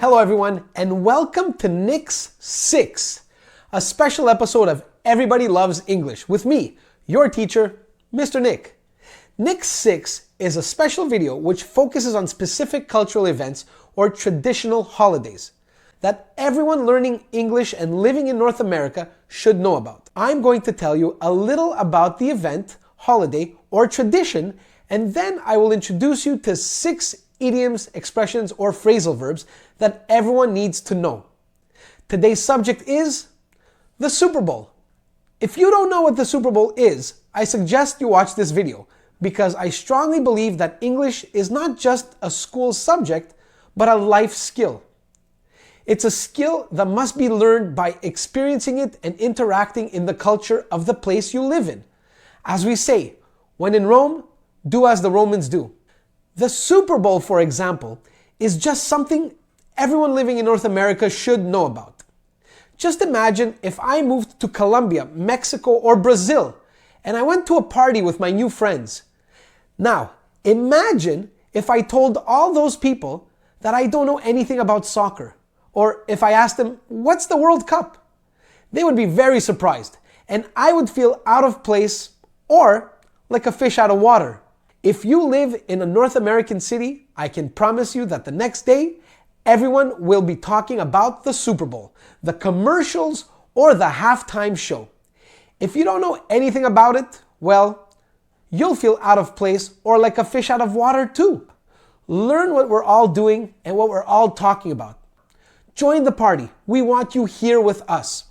Hello everyone, and welcome to Nick's 6, a special episode of Everybody Loves English with me, your teacher, Mr. Nick. Nick's 6 is a special video which focuses on specific cultural events or traditional holidays that everyone learning English and living in North America should know about. I'm going to tell you a little about the event, holiday, or tradition, and then I will introduce you to 6 idioms, expressions, or phrasal verbs that everyone needs to know. Today's subject is the Super Bowl. If you don't know what the Super Bowl is, I suggest you watch this video because I strongly believe that English is not just a school subject, but a life skill. It's a skill that must be learned by experiencing it and interacting in the culture of the place you live in. As we say, when in Rome, do as the Romans do. The Super Bowl, for example, is just something everyone living in North America should know about. Just imagine if I moved to Colombia, Mexico, or Brazil, and I went to a party with my new friends. Now, imagine if I told all those people that I don't know anything about soccer, or if I asked them, what's the World Cup? They would be very surprised, and I would feel out of place or like a fish out of water. If you live in a North American city, I can promise you that the next day, everyone will be talking about the Super Bowl, the commercials, or the halftime show. If you don't know anything about it, well, you'll feel out of place or like a fish out of water too. Learn what we're all doing and what we're all talking about. Join the party. We want you here with us.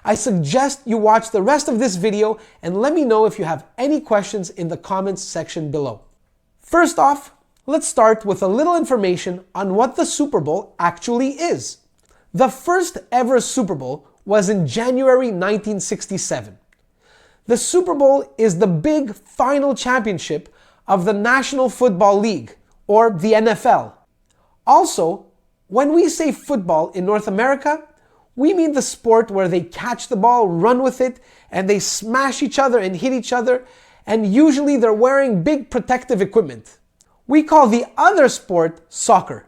I suggest you watch the rest of this video and let me know if you have any questions in the comments section below. First off, let's start with a little information on what the Super Bowl actually is. The first ever Super Bowl was in January 1967. The Super Bowl is the big final championship of the National Football League, or the NFL. Also, when we say football in North America, we mean the sport where they catch the ball, run with it, and they smash each other and hit each other, and usually they're wearing big protective equipment. We call the other sport soccer.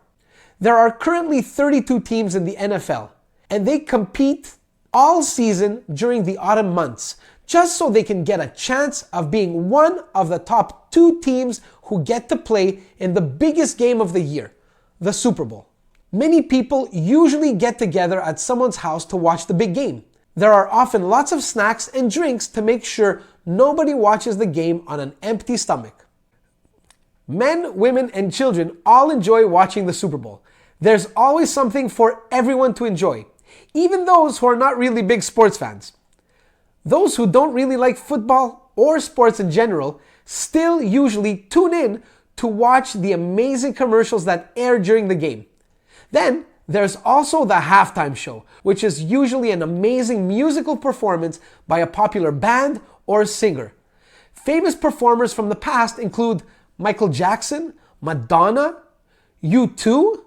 There are currently 32 teams in the NFL, and they compete all season during the autumn months, just so they can get a chance of being one of the top 2 teams who get to play in the biggest game of the year, the Super Bowl. Many people usually get together at someone's house to watch the big game. There are often lots of snacks and drinks to make sure nobody watches the game on an empty stomach. Men, women, and children all enjoy watching the Super Bowl. There's always something for everyone to enjoy, even those who are not really big sports fans. Those who don't really like football or sports in general still usually tune in to watch the amazing commercials that air during the game. Then, there's also the halftime show, which is usually an amazing musical performance by a popular band or singer. Famous performers from the past include Michael Jackson, Madonna, U2,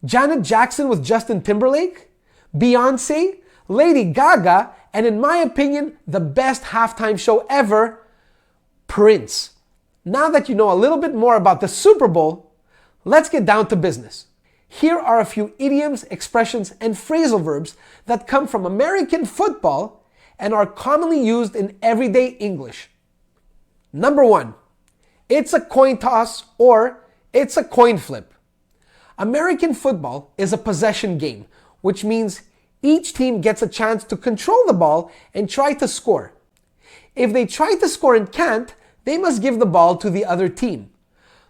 Janet Jackson with Justin Timberlake, Beyonce, Lady Gaga, and in my opinion, the best halftime show ever, Prince. Now that you know a little bit more about the Super Bowl, let's get down to business. Here are a few idioms, expressions, and phrasal verbs that come from American football and are commonly used in everyday English. Number 1, it's a coin toss or it's a coin flip. American football is a possession game, which means each team gets a chance to control the ball and try to score. If they try to score and can't, they must give the ball to the other team.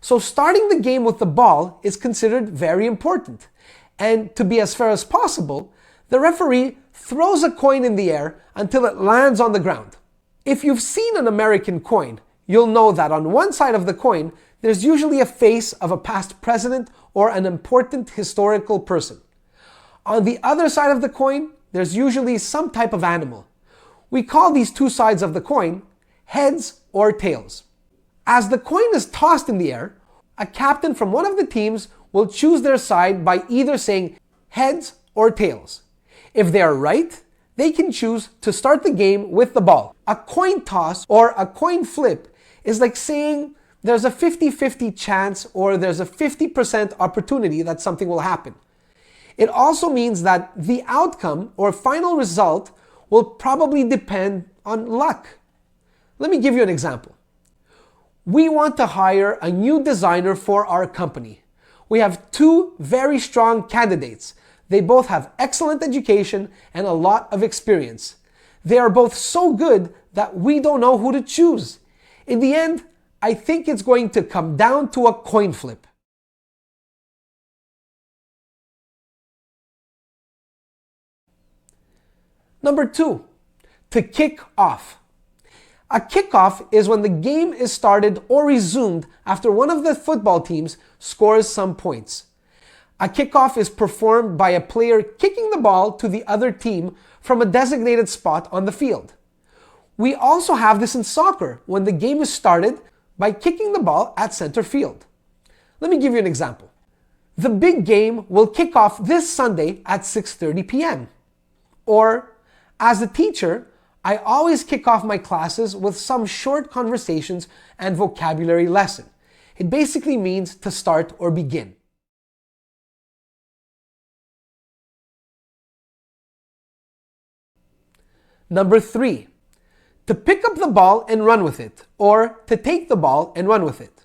So starting the game with the ball is considered very important. And to be as fair as possible, the referee throws a coin in the air until it lands on the ground. If you've seen an American coin, you'll know that on one side of the coin, there's usually a face of a past president or an important historical person. On the other side of the coin, there's usually some type of animal. We call these two sides of the coin heads or tails. As the coin is tossed in the air, a captain from one of the teams will choose their side by either saying heads or tails. If they are right, they can choose to start the game with the ball. A coin toss or a coin flip is like saying there's a 50-50 chance or there's a 50% opportunity that something will happen. It also means that the outcome or final result will probably depend on luck. Let me give you an example. We want to hire a new designer for our company. We have two very strong candidates. They both have excellent education and a lot of experience. They are both so good that we don't know who to choose. In the end, I think it's going to come down to a coin flip. Number 2, to kick off. A kickoff is when the game is started or resumed after one of the football teams scores some points. A kickoff is performed by a player kicking the ball to the other team from a designated spot on the field. We also have this in soccer when the game is started by kicking the ball at center field. Let me give you an example. The big game will kick off this Sunday at 6:30 p.m. Or, as a teacher, I always kick off my classes with some short conversations and vocabulary lesson. It basically means to start or begin. Number 3, to pick up the ball and run with it, or to take the ball and run with it.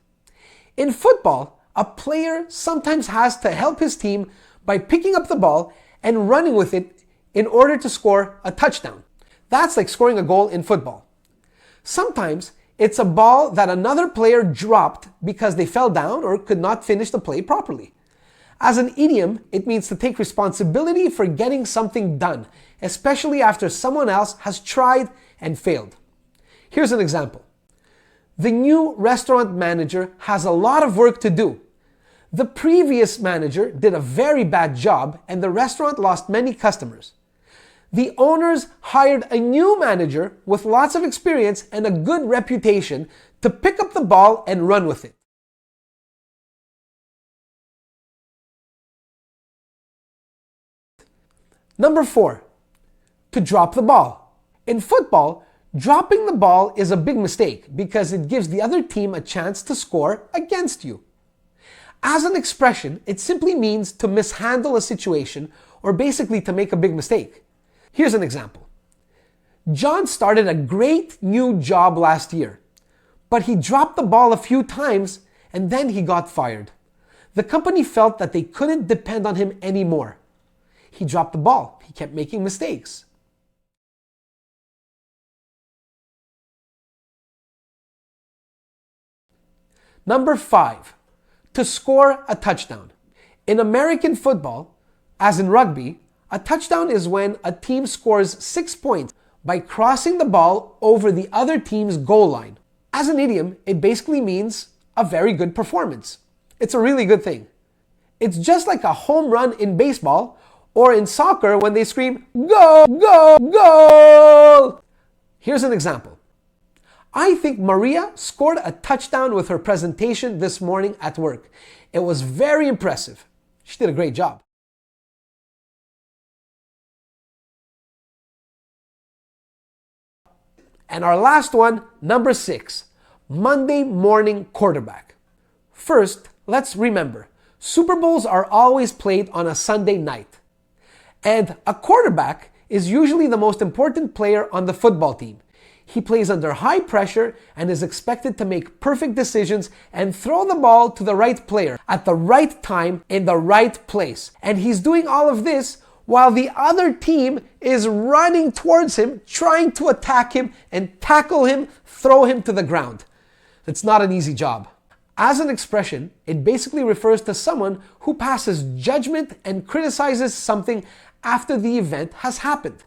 In football, a player sometimes has to help his team by picking up the ball and running with it in order to score a touchdown. That's like scoring a goal in football. Sometimes it's a ball that another player dropped because they fell down or could not finish the play properly. As an idiom, it means to take responsibility for getting something done, especially after someone else has tried and failed. Here's an example. The new restaurant manager has a lot of work to do. The previous manager did a very bad job and the restaurant lost many customers. The owners hired a new manager with lots of experience and a good reputation to pick up the ball and run with it. Number 4, to drop the ball. In football, dropping the ball is a big mistake because it gives the other team a chance to score against you. As an expression, it simply means to mishandle a situation or basically to make a big mistake. Here's an example. John started a great new job last year, but he dropped the ball a few times and then he got fired. The company felt that they couldn't depend on him anymore. He dropped the ball. He kept making mistakes. Number 5, to score a touchdown. In American football, as in rugby, a touchdown is when a team scores 6 points by crossing the ball over the other team's goal line. As an idiom, it basically means a very good performance. It's a really good thing. It's just like a home run in baseball or in soccer when they scream, "Go, go, goal!" Here's an example. I think Maria scored a touchdown with her presentation this morning at work. It was very impressive. She did a great job. And our last one, number 6, Monday morning quarterback. First, let's remember, Super Bowls are always played on a Sunday night. And a quarterback is usually the most important player on the football team. He plays under high pressure and is expected to make perfect decisions and throw the ball to the right player at the right time in the right place. And he's doing all of this while the other team is running towards him, trying to attack him and tackle him, throw him to the ground. It's not an easy job. As an expression, it basically refers to someone who passes judgment and criticizes something after the event has happened.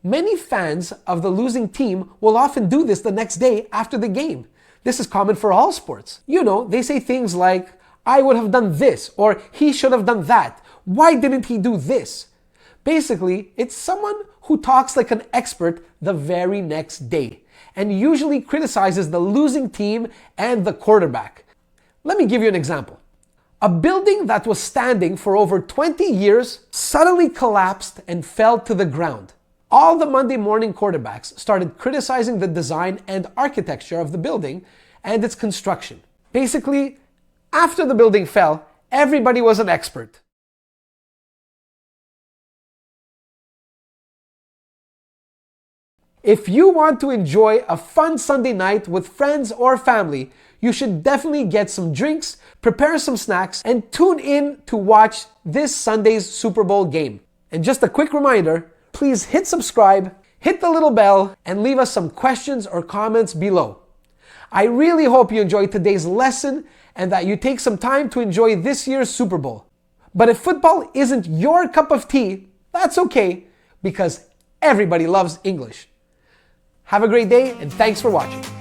Many fans of the losing team will often do this the next day after the game. This is common for all sports. You know, they say things like, "I would have done this," or "He should have done that. Why didn't he do this?" Basically, it's someone who talks like an expert the very next day and usually criticizes the losing team and the quarterback. Let me give you an example. A building that was standing for over 20 years suddenly collapsed and fell to the ground. All the Monday morning quarterbacks started criticizing the design and architecture of the building and its construction. Basically, after the building fell, everybody was an expert. If you want to enjoy a fun Sunday night with friends or family, you should definitely get some drinks, prepare some snacks, and tune in to watch this Sunday's Super Bowl game. And just a quick reminder, please hit subscribe, hit the little bell, and leave us some questions or comments below. I really hope you enjoyed today's lesson and that you take some time to enjoy this year's Super Bowl. But if football isn't your cup of tea, that's okay, because everybody loves English. Have a great day, and thanks for watching.